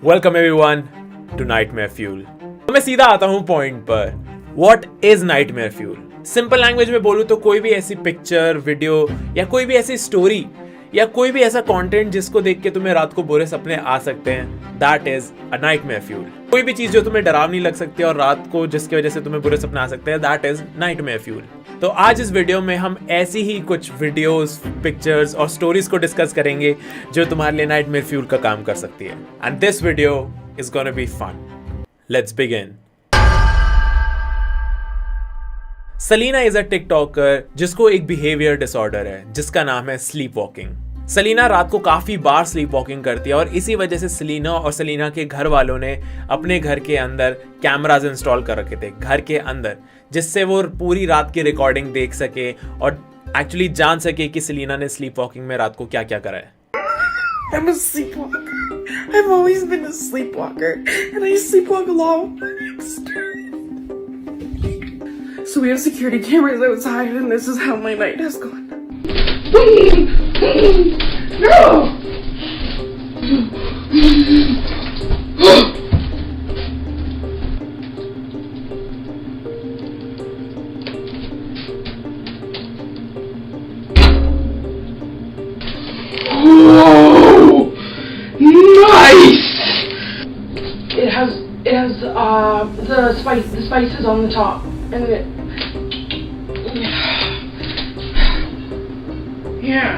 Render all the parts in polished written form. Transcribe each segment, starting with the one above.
Welcome everyone to nightmare fuel. तो मैं सीधा आता हूं पॉइंट पर। What is nightmare fuel? Simple language में बोलूं तो कोई भी ऐसी पिक्चर, वीडियो या कोई भी ऐसी स्टोरी या कोई भी ऐसा कंटेंट जिसको देख के तुम्हें रात को बुरे सपने आ सकते हैं, that is a nightmare fuel. कोई भी चीज जो तुम्हें डरावनी लग सकती है और रात को जिसकी वजह से तुम्हें बुरे सपने आ सकते हैं, दैट इज नाइटमेयर फ्यूल। तो आज इस वीडियो में हम ऐसी ही कुछ वीडियोस, पिक्चर्स और स्टोरीज को डिस्कस करेंगे जो तुम्हारे लिए नाइटमेयर फ्यूल का काम कर सकती है। And this video is gonna be fun. Let's begin. Selena is a TikToker जिसको एक बिहेवियर डिसऑर्डर है जिसका नाम है स्लीप वॉकिंग। सलीना रात को काफी बार स्लीप वॉकिंग करती है और इसी वजह से सलीना और सलीना के घर वालों ने अपने घर के अंदर कैमरास इंस्टॉल कर रखे थे, घर के अंदर, जिससे वो पूरी रात की रिकॉर्डिंग देख सके और एक्चुअली जान सके कि सलीना ने स्लीप वॉकिंग में रात को क्या क्या करा है। I'm a sleepwalker. I've always been a sleepwalker, and I sleepwalk alone. So we have security cameras outside, and this is how my night has gone. No! Nice! It has the spices on the top, and it, yeah.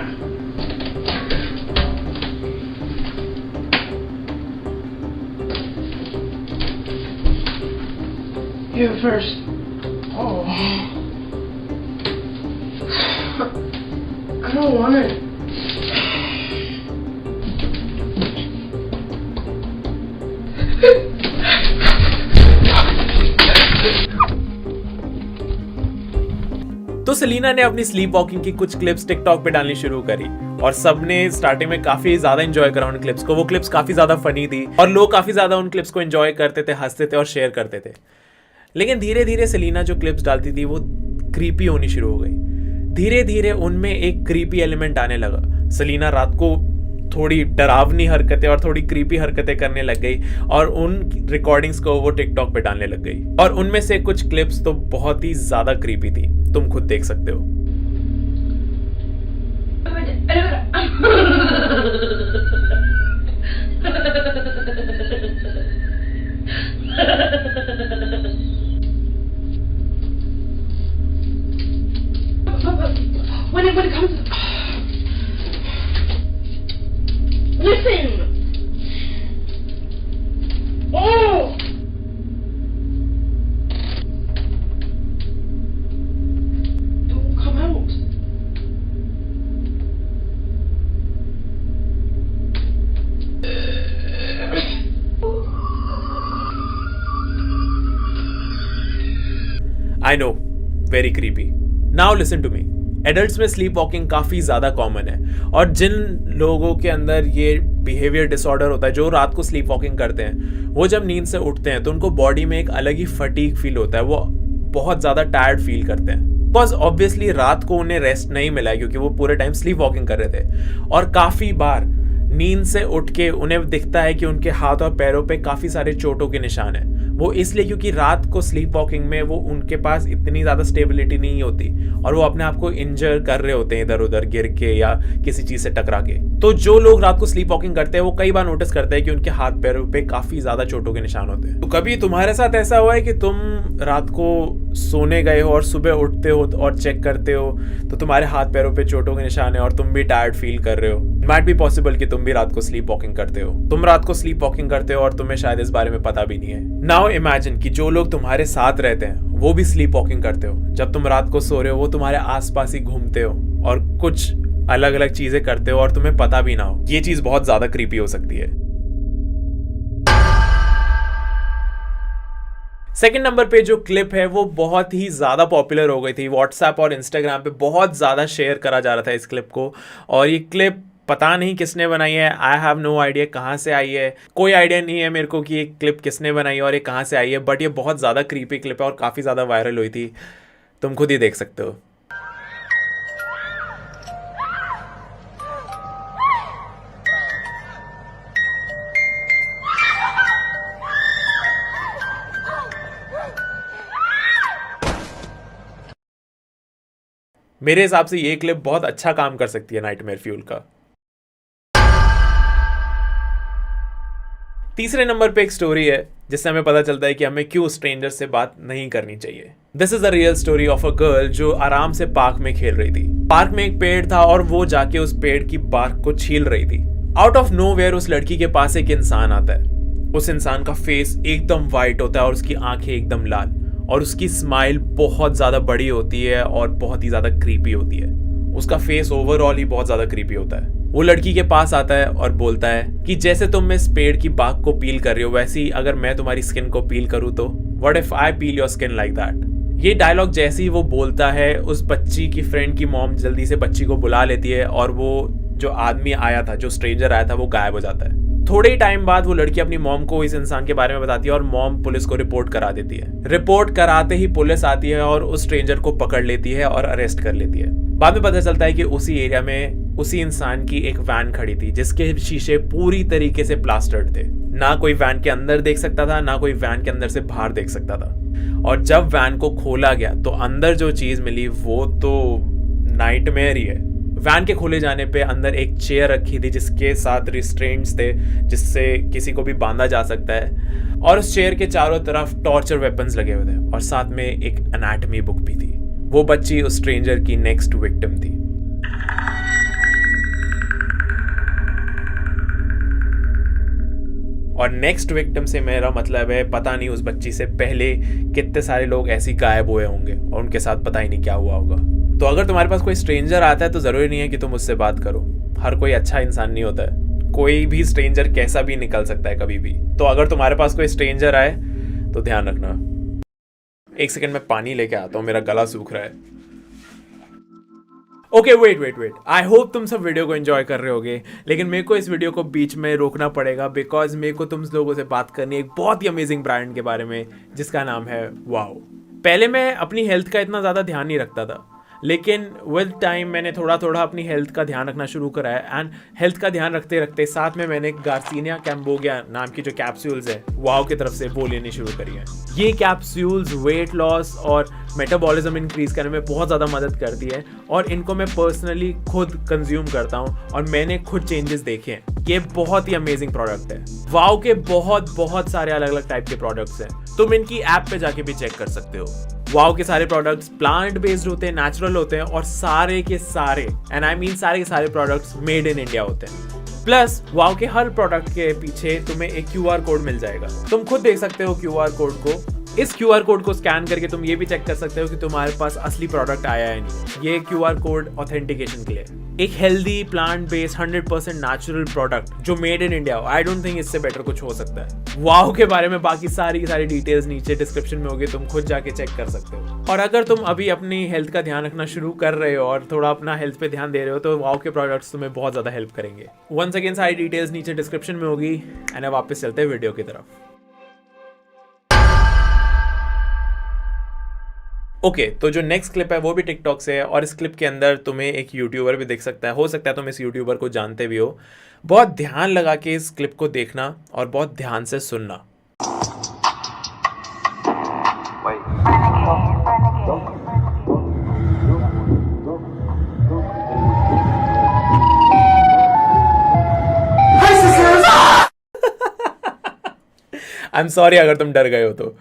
You first. Oh. I don't want it. तो सलीना ने अपनी sleep walking की कुछ clips TikTok पे डालनी शुरू करी और सबने स्टार्टिंग में काफी ज्यादा एंजॉय करा उन क्लिप्स को। वो क्लिप्स काफी ज्यादा फनी थी और लोग काफी ज्यादा उन क्लिप्स को एंजॉय करते थे, हंसते थे और शेयर करते थे। लेकिन धीरे धीरे सलीना जो क्लिप्स डालती थी वो क्रीपी होनी शुरू हो गई। धीरे धीरे उनमें एक क्रीपी एलिमेंट आने लगा। सलीना रात को थोड़ी डरावनी हरकतें और थोड़ी क्रीपी हरकतें करने लग गई और उन रिकॉर्डिंग्स को वो टिकटॉक पे डालने लग गई। और उनमें से कुछ क्लिप्स तो बहुत ही ज्यादा क्रीपी थी, तुम खुद देख सकते हो। When it comes, listen. Oh. Don't come out. I know, very creepy. Now listen to me. Adults में स्लीप वॉकिंग काफ़ी ज़्यादा कॉमन है और जिन लोगों के अंदर ये बिहेवियर डिसऑर्डर होता है, जो रात को स्लीप वॉकिंग करते हैं, वो जब नींद से उठते हैं तो उनको बॉडी में एक अलग ही फटीग फील होता है। वो बहुत ज़्यादा टायर्ड फील करते हैं बिकॉज ऑब्वियसली रात को उन्हें रेस्ट नहीं मिला है क्योंकि वो पूरे टाइम स्लीप वॉकिंग कर रहे थे। और काफ़ी बार नींद से उठ के उन्हें दिखता है कि उनके हाथ और पैरों पे काफ़ी सारे चोटों के निशान हैं। वो इसलिए क्योंकि रात को स्लीप वॉकिंग में वो उनके पास इतनी ज़्यादा स्टेबिलिटी नहीं होती और वो अपने आप को इंजर कर रहे होते हैं इधर उधर गिर के या किसी चीज़ से टकरा के। तो जो लोग रात को स्लीप वॉकिंग करते हैं वो कई बार नोटिस करते हैं कि उनके हाथ पैरों पे काफ़ी ज़्यादा चोटों के निशान होते हैं। तो कभी तुम्हारे साथ ऐसा हुआ है कि तुम रात को सोने गए हो और सुबह उठते हो और चेक करते हो तो तुम्हारे हाथ पैरों पे चोटों के निशान है और तुम भी टायर्ड फील कर रहे हो? इट माइट बी पॉसिबल कि तुम भी रात को स्लीप वॉकिंग करते हो। तुम रात को स्लीप वॉकिंग करते हो और तुम्हें शायद इस बारे में पता भी नहीं है। नाउ इमेजिन कि जो लोग तुम्हारे साथ रहते हैं वो भी स्लीप वॉकिंग करते हो। जब तुम रात को सो रहे हो वो तुम्हारे आसपास ही घूमते हो और कुछ अलग अलग चीजें करते हो और तुम्हें पता भी ना हो। ये चीज बहुत ज्यादा क्रीपी हो सकती है। सेकंड नंबर पे जो क्लिप है वो बहुत ही ज़्यादा पॉपुलर हो गई थी। व्हाट्सएप और इंस्टाग्राम पे बहुत ज़्यादा शेयर करा जा रहा था इस क्लिप को और ये क्लिप पता नहीं किसने बनाई है। आई हैव नो आइडिया कहाँ से आई है। कोई आइडिया नहीं है मेरे को कि ये क्लिप किसने बनाई है और ये कहाँ से आई है, बट ये बहुत ज़्यादा क्रीपी क्लिप है और काफ़ी ज़्यादा वायरल हुई थी। तुम खुद ही देख सकते हो। मेरे हिसाब से ये क्लिप बहुत अच्छा काम कर सकती है नाइटमेयर फ्यूल का। तीसरे नंबर पे एक स्टोरी है जिससे हमें पता चलता है कि हमें क्यों स्ट्रेंजर से बात नहीं करनी चाहिए। This is a real story of a girl जो आराम से पार्क में खेल रही थी। पार्क में एक पेड़ था और वो जाके उस पेड़ की बार्क को छील रही थी। आउट ऑफ नोवेयर उस लड़की के पास एक इंसान आता है। उस इंसान का फेस एकदम वाइट होता है और उसकी आंखें एकदम लाल, और उसकी स्माइल बहुत ज्यादा बड़ी होती है और बहुत ही ज्यादा क्रीपी होती है। उसका फेस ओवरऑल ही बहुत ज्यादा क्रीपी होता है। वो लड़की के पास आता है और बोलता है कि जैसे तुम इस पेड़ की बाग को पील कर रही हो, वैसे ही अगर मैं तुम्हारी स्किन को पील करूँ तो what if I peel your skin like that. ये डायलॉग जैसे ही वो बोलता है, उस बच्ची की फ्रेंड की मॉम जल्दी से बच्ची को बुला लेती है और वो जो आदमी आया था, जो स्ट्रेंजर आया था, वो गायब हो जाता है। थोड़े ही टाइम बाद वो लड़की अपनी मॉम को इस इंसान के बारे में बताती है और मॉम पुलिस को रिपोर्ट करा देती है। रिपोर्ट कराते ही पुलिस आती है और उस स्ट्रेंजर को पकड़ लेती है और अरेस्ट कर लेती है। बाद में पता चलता है कि उसी एरिया में उसी इंसान की एक वैन खड़ी थी जिसके शीशे पूरी तरीके से प्लास्टर्ड थे। ना कोई वैन के अंदर देख सकता था, ना कोई वैन के अंदर से बाहर देख सकता था। और जब वैन को खोला गया तो अंदर जो चीज मिली वो तो नाइटमेयर ही है। वैन के खोले जाने पे अंदर एक चेयर रखी थी जिसके साथ रिस्ट्रेंट्स थे जिससे किसी को भी बांधा जा सकता है, और उस चेयर के चारों तरफ टॉर्चर वेपन्स लगे हुए थे, और साथ में एक एनाटॉमी बुक भी थी। वो बच्ची उस स्ट्रेंजर की नेक्स्ट विक्टिम थी। और नेक्स्ट विक्टिम से मेरा मतलब है पता नहीं उस बच्ची से पहले कितने सारे लोग ऐसे ही गायब हुए होंगे और उनके साथ पता ही नहीं क्या हुआ होगा। तो अगर तुम्हारे पास कोई स्ट्रेंजर आता है तो जरूरी नहीं है कि तुम उससे बात करो। हर कोई अच्छा इंसान नहीं होता है। कोई भी स्ट्रेंजर कैसा भी निकल सकता है कभी भी। तो अगर तुम्हारे पास कोई स्ट्रेंजर आए तो ध्यान रखना। एक सेकंड में पानी लेके आता हूँ, मेरा गला सूख रहा है। ओके वेट, आई होप तुम सब वीडियो को एंजॉय कर रहे होगे, लेकिन मेरे को इस वीडियो को बीच में रोकना पड़ेगा बिकॉज मेरे को तुम लोगों से बात करनी है एक बहुत ही अमेजिंग ब्रांड के बारे में जिसका नाम है वाओ। पहले मैं अपनी हेल्थ का इतना ज़्यादा ध्यान नहीं रखता था, लेकिन विद टाइम मैंने थोड़ा थोड़ा अपनी हेल्थ का ध्यान रखना शुरू करा है। एंड हेल्थ का ध्यान रखते रखते साथ में मैंने गार्सिनिया कैम्बोगिया नाम की जो कैप्सूल्स है वाओ की तरफ से वो लेनी शुरू करी है। ये कैप्सूल्स वेट लॉस और मेटाबॉलिज्म इंक्रीज करने में बहुत ज़्यादा मदद करती है, और इनको मैं पर्सनली खुद कंज्यूम करता हूँ और मैंने खुद चेंजेस देखे हैं। ये बहुत ही अमेजिंग प्रोडक्ट है। वाओ के बहुत सारे अलग अलग टाइप के प्रोडक्ट्स हैं। तुम इनकी ऐप पे जाके भी चेक कर सकते हो। वाओ के सारे प्रोडक्ट्स प्लांट बेस्ड होते हैं, नेचुरल होते हैं, और सारे के सारे एंड आई मीन सारे के सारे प्रोडक्ट्स मेड इन इंडिया होते हैं। प्लस वाओ के हर प्रोडक्ट के पीछे तुम्हें एक QR कोड मिल जाएगा। तुम खुद देख सकते हो QR कोड को। इस QR कोड को स्कैन करके तुम ये भी चेक कर सकते हो कि तुम्हारे पास असली प्रोडक्ट आया है नहीं। ये QR कोड ऑथेंटिकेशन के लिए। एक healthy plant based 100% natural product जो मेड इन इंडिया हो, आई डोंट थिंक इससे बेटर कुछ हो सकता है। वाओ के बारे में बाकी सारी डिटेल्स नीचे डिस्क्रिप्शन में होगी, तुम खुद जाके चेक कर सकते हो। और अगर तुम अभी अपनी हेल्थ का ध्यान रखना शुरू कर रहे हो और थोड़ा अपना हेल्थ पे ध्यान दे रहे हो तो वाओ के प्रोडक्ट्स तुम्हें बहुत ज्यादा हेल्प करेंगे। वंस अगेन सारी डिटेल्स नीचे डिस्क्रिप्शन में होगी। एंड अब वापस चलते हैं वीडियो की तरफ। ओके, तो जो नेक्स्ट क्लिप है वो भी टिकटॉक से है, और इस क्लिप के अंदर तुम्हें एक यूट्यूबर भी दिख सकता है। हो सकता है तुम इस यूट्यूबर को जानते भी हो। बहुत ध्यान लगा के इस क्लिप को देखना और बहुत ध्यान से सुनना। आई एम सॉरी अगर तुम डर गए हो तो।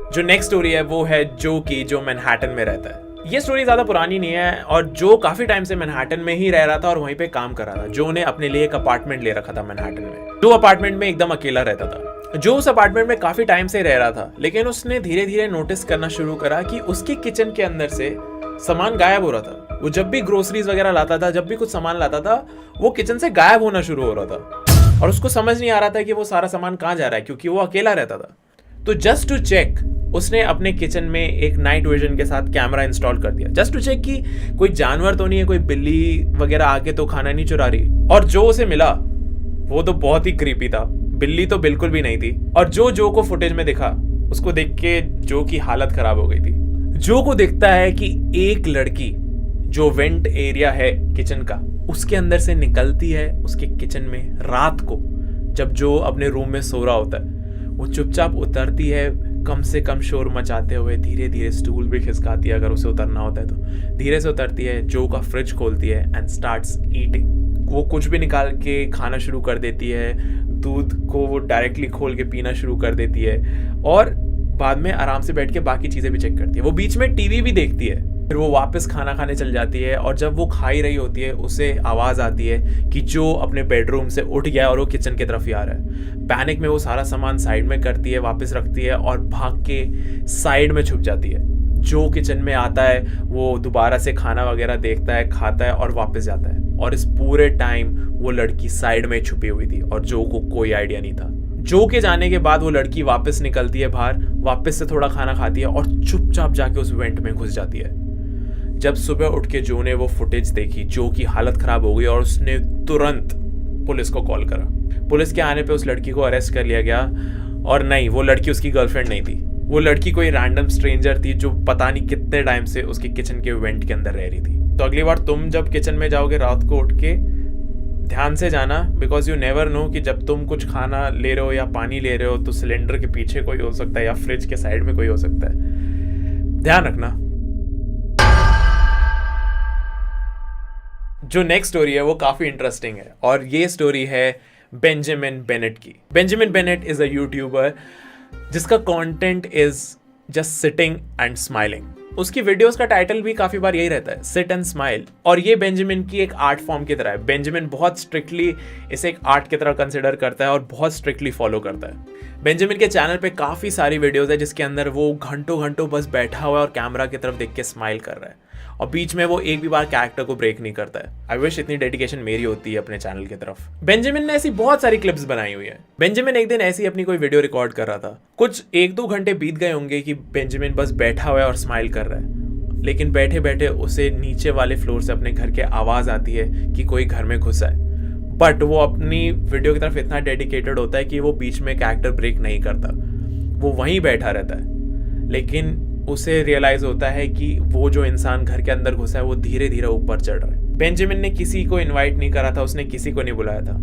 जो नेक्स्ट स्टोरी है वो है जो की, जो मैनहट्टन में रहता है। ये स्टोरी ज्यादा पुरानी नहीं है, और जो काफी टाइम से मैनहट्टन में ही रह रहा था और वहीं पे काम कर रहा था। जो ने अपने लिए एक अपार्टमेंट ले रखा था मैनहट्टन में। जो अपार्टमेंट में एकदम अकेला रहता था। जो उस अपार्टमेंट में काफी टाइम से रह रहा था, लेकिन उसने धीरे धीरे नोटिस करना शुरू करा कि उसकी किचन के अंदर से सामान गायब हो रहा था। वो जब भी ग्रोसरीज वगैरह लाता था, जब भी कुछ सामान लाता था, वो किचन से गायब होना शुरू हो रहा था, और उसको समझ नहीं आ रहा था कि वो सारा सामान कहाँ जा रहा है, क्योंकि वो अकेला रहता था। तो जस्ट टू चेक उसने अपने किचन में एक नाइट विजन के साथ कैमरा इंस्टॉल कर दिया, जस्ट टू चेक कि कोई जानवर तो नहीं है, कोई बिल्ली वगैरह आके तो खाना नहीं चुरा रही। और जो उसे मिला वो तो बहुत ही क्रीपी था। बिल्ली तो बिल्कुल भी नहीं थी। और जो को फुटेज में दिखा, उसको देख के जो की हालत खराब हो गई थी। जो को दिखता है कि एक लड़की जो वेंट एरिया है किचन का, उसके अंदर से निकलती है उसके किचन में रात को, जब जो अपने रूम में सो रहा होता है। वो चुपचाप उतरती है, कम से कम शोर मचाते हुए धीरे धीरे स्टूल भी खिसकाती है अगर उसे उतरना होता है तो। धीरे से उतरती है, जो का फ्रिज खोलती है एंड स्टार्ट्स ईटिंग। वो कुछ भी निकाल के खाना शुरू कर देती है, दूध को वो डायरेक्टली खोल के पीना शुरू कर देती है और बाद में आराम से बैठ के बाकी चीज़ें भी चेक करती है। वो बीच में टीवी भी देखती है, फिर वो वापस खाना खाने चल जाती है और जब वो खा ही रही होती है उसे आवाज़ आती है कि जो अपने बेडरूम से उठ गया और वो किचन की तरफ ही आ रहा है। पैनिक में वो सारा सामान साइड में करती है, वापस रखती है और भाग के साइड में छुप जाती है। जो किचन में आता है वो दोबारा से खाना वगैरह देखता है, खाता है और वापस जाता है। और इस पूरे टाइम वो लड़की साइड में छुपी हुई थी और जो को कोई आइडिया नहीं था। जो के जाने के बाद वो लड़की वापस निकलती है बाहर, वापस से थोड़ा खाना खाती है और चुपचाप जाके उस वेंट में घुस जाती है। जब सुबह उठ के जो ने वो फुटेज देखी, जो की हालत खराब हो गई और उसने तुरंत पुलिस को कॉल करा। पुलिस के आने पे उस लड़की को अरेस्ट कर लिया गया और नहीं, वो लड़की उसकी गर्लफ्रेंड नहीं थी। वो लड़की कोई रैंडम स्ट्रेंजर थी जो पता नहीं कितने टाइम से उसके किचन के वेंट के अंदर रह रही थी। तो अगली बार तुम जब किचन में जाओगे रात को उठ के, ध्यान से जाना, बिकॉज यू नेवर नो कि जब तुम कुछ खाना ले रहे हो या पानी ले रहे हो तो सिलेंडर के पीछे कोई हो सकता है या फ्रिज के साइड में कोई हो सकता है। ध्यान रखना। जो नेक्स्ट स्टोरी है वो काफी इंटरेस्टिंग है और ये स्टोरी है बेंजामिन बेनेट की। Benjamin Bennett is a YouTuber जिसका content is just sitting and smiling. उसकी वीडियोस का टाइटल भी काफी बार यही रहता है, सिट एंड स्माइल। और ये बेंजामिन की एक आर्ट फॉर्म की तरह है। बेंजामिन बहुत स्ट्रिक्टली इसे एक आर्ट की तरह कंसिडर करता है और बहुत स्ट्रिक्टली फॉलो करता है। बेंजामिन के चैनल पे काफी सारी वीडियोस है जिसके अंदर वो घंटों घंटों बस बैठा हुआ है और कैमरा की तरफ देख के स्माइल कर रहा है और बीच में वो एक भी बार कैरेक्टर को ब्रेक नहीं करता है। आई विश इतनी डेडिकेशन मेरी होती है अपने चैनल की तरफ। बेंजामिन ने ऐसी बहुत सारी क्लिप्स बनाई हुई है। बेंजामिन एक दिन ऐसी अपनी कोई वीडियो रिकॉर्ड कर रहा था। कुछ 1-2 घंटे बीत गए होंगे कि बेंजामिन बस बैठा हुआ है और स्माइल कर रहा है, लेकिन बैठे बैठे उसे नीचे वाले फ्लोर से अपने घर के आवाज आती है कि कोई घर में घुसा है। बट वो अपनी वीडियो की तरफ इतना डेडिकेटेड होता है कि वो बीच में कैरेक्टर ब्रेक नहीं करता, वो वहीं बैठा रहता है। लेकिन उसे रियलाइज होता है कि वो जो इंसान घर के अंदर घुसा है वो धीरे धीरे ऊपर चढ़ रहा है। बेंजामिन ने किसी को इनवाइट नहीं करा था, उसने किसी को नहीं बुलाया था।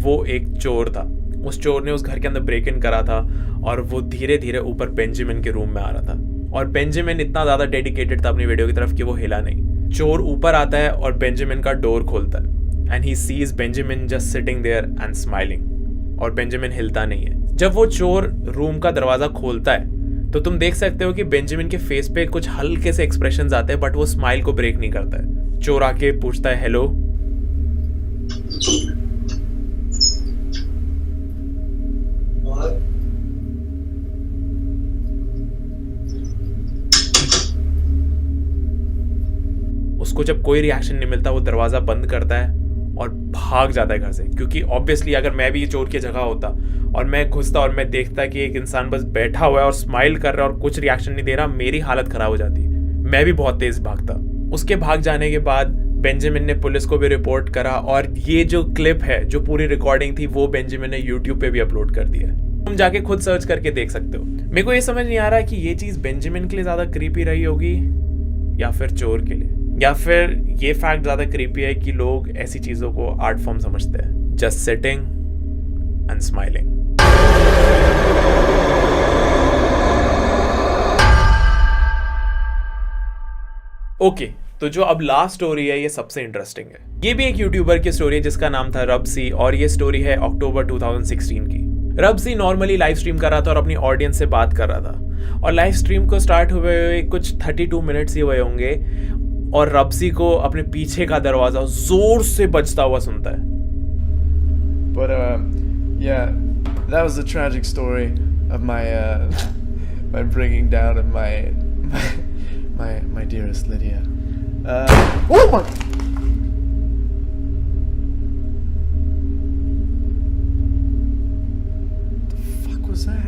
वो एक चोर था। उस चोर ने उस घर के अंदर ब्रेक इन करा था और वो धीरे धीरे ऊपर बेंजामिन के रूम में आ रहा था। और बेंजामिन इतना ज्यादा डेडिकेटेड था अपनी वीडियो की तरफ कि वो हिला नहीं। चोर ऊपर आता है और बेंजामिन का डोर खोलता है and he sees Benjamin just sitting there and smiling. और बेंजामिन हिलता नहीं है। जब वो चोर रूम का दरवाजा खोलता है तो तुम देख सकते हो कि बेंजामिन के फेस पे कुछ हल्के से एक्सप्रेशंस आते हैं, बट वो स्माइल को ब्रेक नहीं करता है। चोर आके पूछता है हेलो। उसको जब कोई रिएक्शन नहीं मिलता वो दरवाजा बंद करता है और भाग जाता है घर से। क्योंकि ऑब्वियसली अगर मैं भी चोर की जगह होता और मैं घुसता और मैं देखता कि एक इंसान बस बैठा हुआ है और स्माइल कर रहा है और कुछ रिएक्शन नहीं दे रहा, मेरी हालत खराब हो जाती। मैं भी बहुत तेज भागता। उसके भाग जाने के बाद बेंजामिन ने पुलिस को भी रिपोर्ट करा और ये जो क्लिप है, जो पूरी रिकॉर्डिंग थी, वो बेंजामिन ने यूट्यूब पे भी अपलोड कर दिया। तुम जाके खुद सर्च करके देख सकते हो। मेरे को ये समझ नहीं आ रहा कि ये चीज बेंजामिन के लिए ज्यादा क्रीपी रही होगी या फिर चोर के लिए, या फिर ये फैक्ट ज्यादा क्रीपी है कि लोग ऐसी चीजों को आर्ट फॉर्म समझते हैं, just sitting and smiling. Okay, तो जो अब लास्ट स्टोरी है ये सबसे इंटरेस्टिंग है। ये भी एक यूट्यूबर की स्टोरी है जिसका नाम था रबसी और ये स्टोरी है अक्टूबर 2016 की। रबसी नॉर्मली लाइव स्ट्रीम कर रहा था और अपनी ऑडियंस से बात कर रहा था और लाइव स्ट्रीम को स्टार्ट हुए कुछ 32 मिनट्स ही हुए होंगे और रबसी को अपने पीछे का दरवाजा जोर से बजता हुआ सुनता है। But yeah, that was a tragic story of my my bringing down of my dearest Lydia. Oh my! The fuck was that?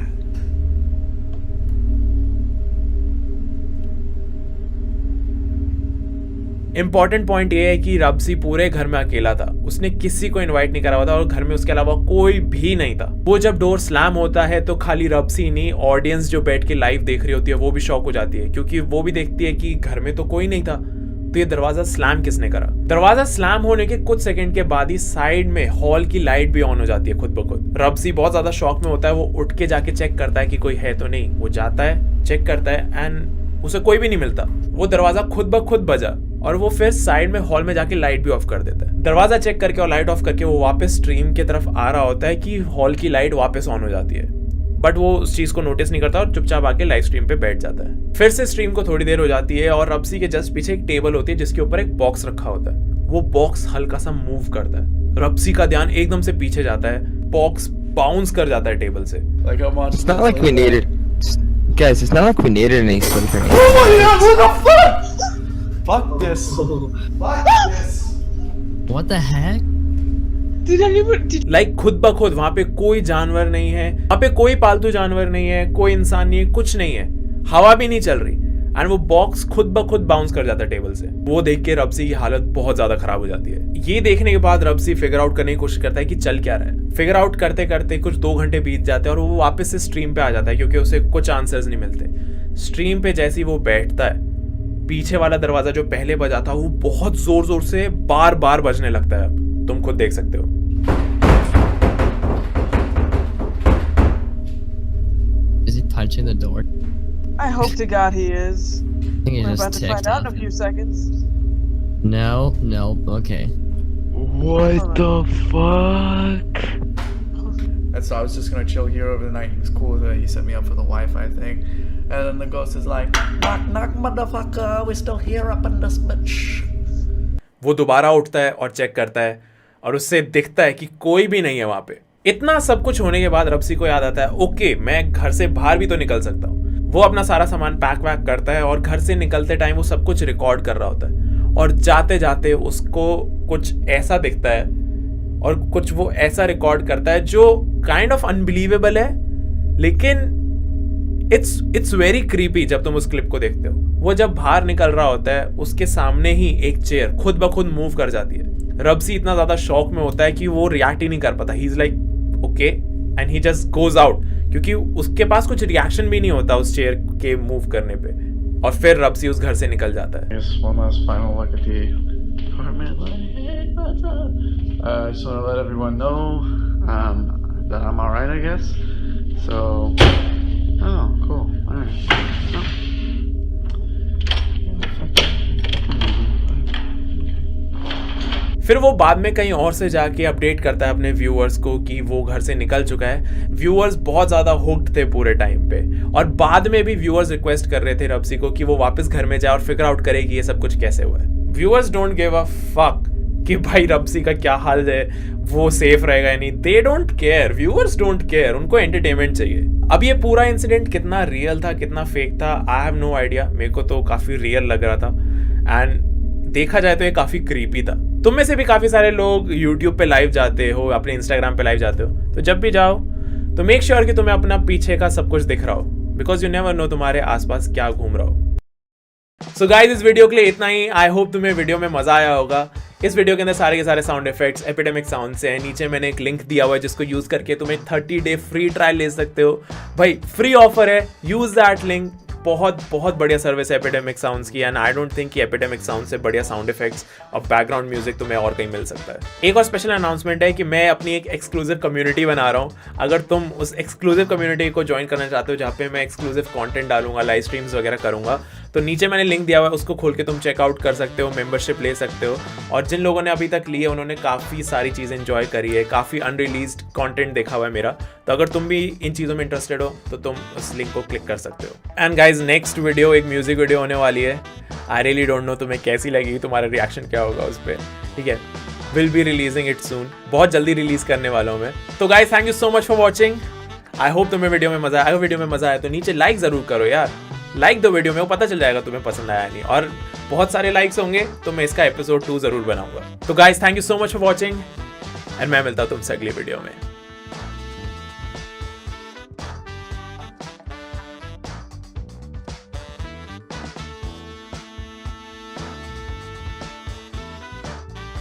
Important point ये है कि रबसी पूरे घर में अकेला था। उसने किसी को इनवाइट नहीं करा हुआ था और घर में उसके अलावा कोई भी नहीं था। वो जब डोर स्लैम होता है तो खाली रबसी नहीं, ऑडियंस जो बैठ के लाइव देख रही होती है वो भी शॉक हो जाती है क्योंकि वो भी देखती है कि घर में तो कोई नहीं था। तो ये दरवाजा स्लैम किसने करा। दरवाजा स्लैम होने के कुछ सेकंड के बाद ही साइड में हॉल की लाइट भी ऑन हो जाती है खुद ब खुद। रब्सी बहुत ज्यादा शॉक में होता है, वो उठ के जाके चेक करता है कि कोई है तो नहीं। वो जाता है, चेक करता है एंड उसे कोई भी नहीं मिलता। वो दरवाजा खुद ब खुद बजा और वो फिर साइड में हॉल में जाके लाइट भी ऑफ कर देता है। दरवाजा चेक करके और लाइट ऑफ करके वो वापस स्ट्रीम की तरफ आ रहा होता है कि हॉल की लाइट वापस ऑन हो जाती है, बट वो उस चीज को नोटिस नहीं करता और चुपचाप आके लाइव स्ट्रीम पे बैठ जाता है। फिर से स्ट्रीम को थोड़ी देर हो जाती है और रब्सी के जस्ट पीछे एक टेबल होती है जिसके ऊपर एक बॉक्स रखा होता है। वो बॉक्स हल्का सा मूव करता है, रब्सी का ध्यान एकदम से पीछे जाता है, बॉक्स बाउंस कर जाता है टेबल से। Like I'm watching. It's not like we needed, guys. It's not like we needed any sleep or anything. Oh my god! What the fuck? Fuck this. Fuck this. What the heck? Like खुद ब खुद वहां पे कोई जानवर नहीं है, वहां पे कोई पालतू जानवर नहीं है, कोई इंसान नहीं है, कुछ नहीं है, हवा भी नहीं चल रही एंड वो बॉक्स खुद ब खुद बाउंस कर जाता है टेबल से। वो देख के रब्सी की हालत बहुत ज्यादा खराब हो जाती है। ये देखने के बाद रब्सी फिगर आउट करने की कोशिश करता है कि चल क्या रहा है। फिगर आउट करते करते कुछ 2 घंटे बीत जाते हैं और वो वापस से स्ट्रीम पे आ जाता है क्योंकि उसे कुछ आंसर्स नहीं मिलते। स्ट्रीम पे जैसे ही वो बैठता है, पीछे वाला दरवाजा जो पहले बजा था वो बहुत जोर जोर से बार बार बजने लगता है। अब तुम खुद देख सकते हो। Is he punching the door? I hope to God he is. I think he We're just about to find ticked out in a off. few seconds. No, okay. What the fuck? And so I was just gonna chill here over the night. He was cool with it. He set me up for the Wi-Fi thing. And then the ghost is like, knock, knock, motherfucker. We're still here up in this bitch. वो दोबारा उठता है और check करता है और उससे दिखता है कि कोई भी नहीं है वहां पे। इतना सब कुछ होने के बाद रब्सी को याद आता है, ओके मैं घर से बाहर भी तो निकल सकता हूँ। वो अपना सारा सामान पैक वैक करता है और घर से निकलते टाइम वो सब कुछ रिकॉर्ड कर रहा होता है और जाते जाते उसको कुछ ऐसा दिखता है और कुछ वो ऐसा रिकॉर्ड करता है जो काइंड ऑफ अनबिलीवेबल है, लेकिन इट्स वेरी क्रीपी जब तुम उस क्लिप को देखते हो। वो जब बाहर निकल रहा होता है उसके सामने ही एक चेयर खुद ब खुद मूव कर जाती है। रब्सी इतना ज्यादा शॉक में होता है कि वो रिएक्ट ही नहीं कर पाता। He is like okay and he just goes out क्योंकि उसके पास कुछ रिएक्शन भी नहीं होता उस चेयर के मूव करने पे। और फिर रब्सी उस घर से निकल जाता है। Just one last final look at the apartment. Like, hey, what's up? I just want to let everyone know that I'm alright, I guess. So, oh, cool. Alright. No. फिर वो बाद में कहीं और से जाके अपडेट करता है अपने व्यूअर्स को कि वो घर से निकल चुका है। व्यूअर्स बहुत ज्यादा हुक्ड थे पूरे टाइम पे और बाद में भी व्यूअर्स रिक्वेस्ट कर रहे थे रब्सी को कि वो वापस घर में जाए और फिगर आउट करे कि ये सब कुछ कैसे हुआ है। Viewers don't give a fuck कि भाई रब्सी का क्या हाल है, वो सेफ रहेगा या नहीं। They don't care, viewers don't care, उनको एंटरटेनमेंट चाहिए। अब ये पूरा इंसिडेंट कितना रियल था कितना फेक था आई हैव नो आइडिया। मेरे को तो काफी रियल लग रहा था एंड देखा जाए तो ये काफी क्रीपी था। तुम में से भी काफी सारे लोग YouTube पे लाइव जाते हो, अपने Instagram पे लाइव जाते हो, तो जब भी जाओ तो मेक श्योर कि तुम्हें अपना पीछे का सब कुछ दिख रहा हो, बिकॉज यू नेवर नो तुम्हारे आसपास क्या घूम रहा हो। सो गाइस इस वीडियो के लिए इतना ही। आई होप तुम्हें वीडियो में मजा आया होगा। इस वीडियो के अंदर सारे के सारे साउंड इफेक्ट्स एपिडेमिक साउंड से हैं। नीचे मैंने एक लिंक दिया हुआ है जिसको यूज करके तुम्हें 30 डे फ्री ट्रायल ले सकते हो। भाई फ्री ऑफर है, यूज दैट लिंक। बहुत बहुत बढ़िया सर्विस है एपिडेमिक साउंड्स की एंड आई डोंट थिंक कि एपिडेमिक साउंड से बढ़िया साउंड इफेक्ट्स और बैकग्राउंड म्यूजिक तुम्हें और कहीं मिल सकता है। एक और स्पेशल अनाउंसमेंट है कि मैं अपनी एक एक्सक्लूसिव कम्युनिटी बना रहा हूँ। अगर तुम उस एक्सक्लूसिव कम्युनिटी को ज्वाइन करना चाहते हो जहाँ पे मैं एक्सक्लूसिव कंटेंट डालूंगा, लाइव स्ट्रीम्स वगैरह करूंगा, तो नीचे मैंने लिंक दिया हुआ है, उसको खोल के तुम चेकआउट कर सकते हो, मेंबरशिप ले सकते हो। और जिन लोगों ने अभी तक ली है उन्होंने काफ़ी सारी चीज़ें एंजॉय करी है, काफ़ी अनरिलीज्ड कंटेंट देखा हुआ है मेरा। तो अगर तुम भी इन चीज़ों में इंटरेस्टेड हो तो तुम उस लिंक को क्लिक कर सकते हो। एंड गाइज नेक्स्ट वीडियो एक म्यूजिक वीडियो होने वाली है। आई रियली डोंट नो तुम्हें कैसी लगी, तुम्हारा रिएक्शन क्या होगा उस पर, ठीक है। विल बी रिलीजिंग इट सून, बहुत जल्दी रिलीज करने वाला हूँ मैं। तो guys thank you so much for watching. I hope तुम्हें वीडियो में मजा आया। अगर वीडियो में मजा आया तो नीचे लाइक जरूर करो यार, लाइक दो वीडियो में, वो पता चल जाएगा तुम्हें पसंद आया नहीं। और बहुत सारे लाइक्स होंगे तो मैं इसका एपिसोड 2 जरूर बनाऊंगा। तो guys thank you so much for watching and मैं मिलता हूँ तुमसे अगली वीडियो में।